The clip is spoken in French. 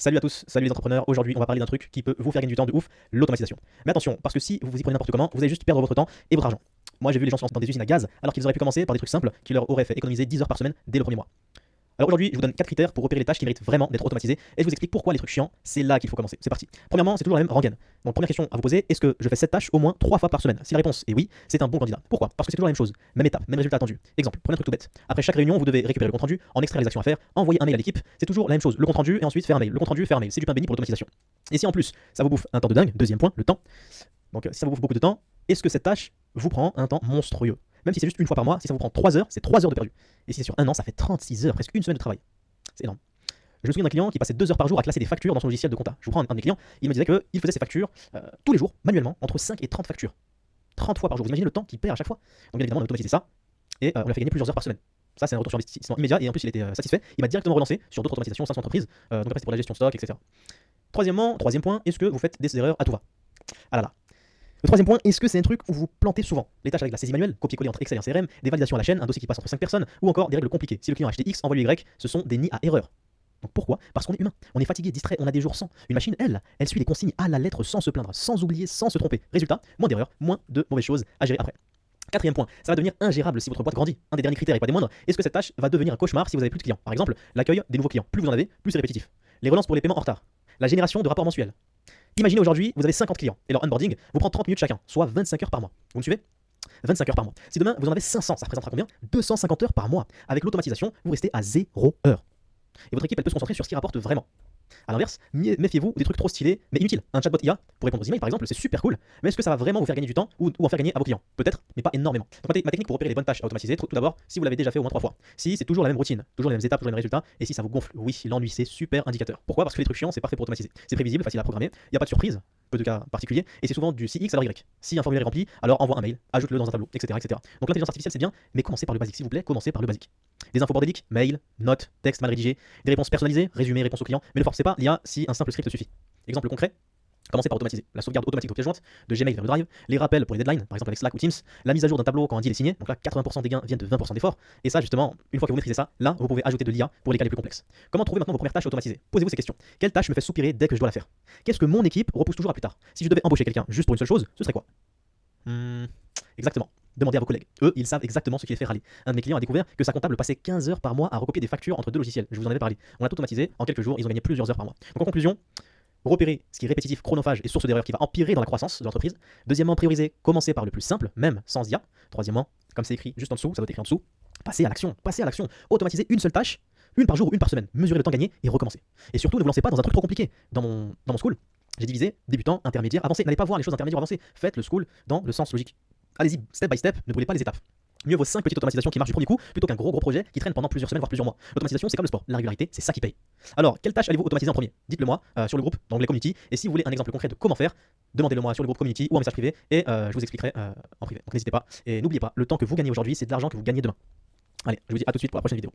Salut à tous, salut les entrepreneurs. Aujourd'hui, on va parler d'un truc qui peut vous faire gagner du temps de ouf, l'automatisation. Mais attention, parce que si vous vous y prenez n'importe comment, vous allez juste perdre votre temps et votre argent. Moi, j'ai vu les gens se lancer dans des usines à gaz alors qu'ils auraient pu commencer par des trucs simples qui leur auraient fait économiser 10 heures par semaine dès le premier mois. Alors aujourd'hui, je vous donne 4 critères pour repérer les tâches qui méritent vraiment d'être automatisées et je vous explique pourquoi les trucs chiants, c'est là qu'il faut commencer. C'est parti. Premièrement, c'est toujours la même rengaine. Donc première question à vous poser, est-ce que je fais cette tâche au moins 3 fois par semaine? Si la réponse est oui, c'est un bon candidat. Pourquoi? Parce que c'est toujours la même chose, même étape, même résultat attendu. Exemple, prenez un truc tout bête. Après chaque réunion, vous devez récupérer le compte rendu, en extraire les actions à faire, envoyer un mail à l'équipe, c'est toujours la même chose. Le compte rendu et ensuite faire un mail. Le compte rendu, faire un mail. C'est du pain béni pour l'automatisation. Et si en plus, ça vous bouffe un temps de dingue, deuxième point, le temps. Donc si ça vous bouffe beaucoup de temps, est-ce que cette tâche vous prend un temps monstrueux? Même si c'est juste une fois par mois, si ça vous prend 3 heures, c'est 3 heures de perdu. Et si c'est sur un an, ça fait 36 heures, presque une semaine de travail. C'est énorme. Je me souviens d'un client qui passait 2 heures par jour à classer des factures dans son logiciel de compta. Je vous prends un de mes clients, il me disait qu'il faisait ses factures tous les jours, manuellement, entre 5 et 30 factures. 30 fois par jour. Vous imaginez le temps qu'il perd à chaque fois? Donc bien évidemment, on a automatisé ça et on lui a fait gagner plusieurs heures par semaine. Ça, c'est un retour sur investissement immédiat et en plus, il était satisfait. Il m'a directement relancé sur d'autres automatisations au sein de son entreprise. Donc après, c'est pour la gestion de stock, etc. Troisième point, est-ce que vous faites des erreurs à tout va? Ah là là. Le troisième point, est-ce que c'est un truc où vous plantez souvent? Les tâches avec la saisie manuelle, copier-coller entre Excel et un CRM, des validations à la chaîne, un dossier qui passe entre 5 personnes, ou encore des règles compliquées. Si le client a acheté X, envoie-lui Y, ce sont des nids à erreur. Donc pourquoi? Parce qu'on est humain, on est fatigué, distrait, on a des jours sans. Une machine, elle suit les consignes à la lettre sans se plaindre, sans oublier, sans se tromper. Résultat, moins d'erreurs, moins de mauvaises choses à gérer après. Quatrième point, ça va devenir ingérable si votre boîte grandit. Un des derniers critères et pas des moindres, est-ce que cette tâche va devenir un cauchemar si vous avez plus de clients? Par exemple, l'accueil des nouveaux clients. Plus vous en avez, plus c'est répétitif. Les relances pour les paiements en retard. La génération de rapports mensuels. Imaginez aujourd'hui, vous avez 50 clients et leur onboarding vous prend 30 minutes chacun, soit 25 heures par mois. Vous me suivez? 25 heures par mois. Si demain vous en avez 500, ça représentera combien? 250 heures par mois. Avec l'automatisation, vous restez à 0 heure. Et votre équipe, elle peut se concentrer sur ce qui rapporte vraiment. A l'inverse, méfiez-vous des trucs trop stylés mais inutiles. Un chatbot IA pour répondre aux emails par exemple, c'est super cool, mais est-ce que ça va vraiment vous faire gagner du temps ou en faire gagner à vos clients? Peut-être, mais pas énormément. Donc ma technique pour repérer les bonnes tâches à automatiser, tout d'abord, si vous l'avez déjà fait au moins 3 fois. Si c'est toujours la même routine, toujours les mêmes étapes, toujours les mêmes résultats, et si ça vous gonfle, oui, l'ennui c'est super indicateur. Pourquoi? Parce que les trucs chiants, c'est parfait pour automatiser. C'est prévisible, facile à programmer, il n'y a pas de surprise, peu de cas particuliers, et c'est souvent du si X alors Y. Si un formulaire est rempli, alors envoie un mail, ajoute-le dans un tableau, etc. etc. Donc l'intelligence artificielle c'est bien, mais commencez par le basique, s'il vous plaît, commencez par le basique. Des infos bordéliques, mail, notes, texte mal rédigé, des réponses personnalisées, résumé, réponse au client, mais ne forcez pas l'IA si un simple script suffit. Exemple concret, commencez par automatiser la sauvegarde automatique de pièces jointes, de Gmail vers le Drive, les rappels pour les deadlines, par exemple avec Slack ou Teams, la mise à jour d'un tableau quand un deal est signé, donc là 80% des gains viennent de 20% d'efforts, et ça justement, une fois que vous maîtrisez ça, là vous pouvez ajouter de l'IA pour les cas les plus complexes. Comment trouver maintenant vos premières tâches automatisées? Posez-vous ces questions. Quelle tâche me fait soupirer dès que je dois la faire? Qu'est-ce que mon équipe repousse toujours à plus tard? Si je devais embaucher quelqu'un juste pour une seule chose, ce serait quoi? Exactement. Demandez à vos collègues. Eux, ils savent exactement ce qui les fait râler. Un de mes clients a découvert que sa comptable passait 15 heures par mois à recopier des factures entre 2 logiciels. Je vous en avais parlé. On l'a tout automatisé. En quelques jours, ils ont gagné plusieurs heures par mois. Donc en conclusion, repérer ce qui est répétitif, chronophage et source d'erreur qui va empirer dans la croissance de l'entreprise. Deuxièmement, prioriser, commencer par le plus simple, même sans IA. Troisièmement, comme c'est écrit juste en dessous, ça doit être écrit en dessous, passez à l'action, passez à l'action. Automatisez une seule tâche, une par jour ou une par semaine. Mesurez le temps gagné et recommencez. Et surtout, ne vous lancez pas dans un truc trop compliqué. Dans mon school, j'ai divisé débutant, intermédiaire, avancé. N'allez pas voir les choses intermédiaires avancées. Faites le school dans le sens logique. Allez-y, step by step, ne brûlez pas les étapes. Mieux vaut 5 petites automatisations qui marchent du premier coup plutôt qu'un gros projet qui traîne pendant plusieurs semaines voire plusieurs mois. L'automatisation c'est comme le sport, la régularité c'est ça qui paye. Alors, quelle tâche allez-vous automatiser en premier? Dites-le moi sur le groupe, dans l'onglet community, et si vous voulez un exemple concret de comment faire, demandez-le moi sur le groupe community ou en message privé et je vous expliquerai en privé. Donc n'hésitez pas, et n'oubliez pas, le temps que vous gagnez aujourd'hui c'est de l'argent que vous gagnez demain. Allez, je vous dis à tout de suite pour la prochaine vidéo.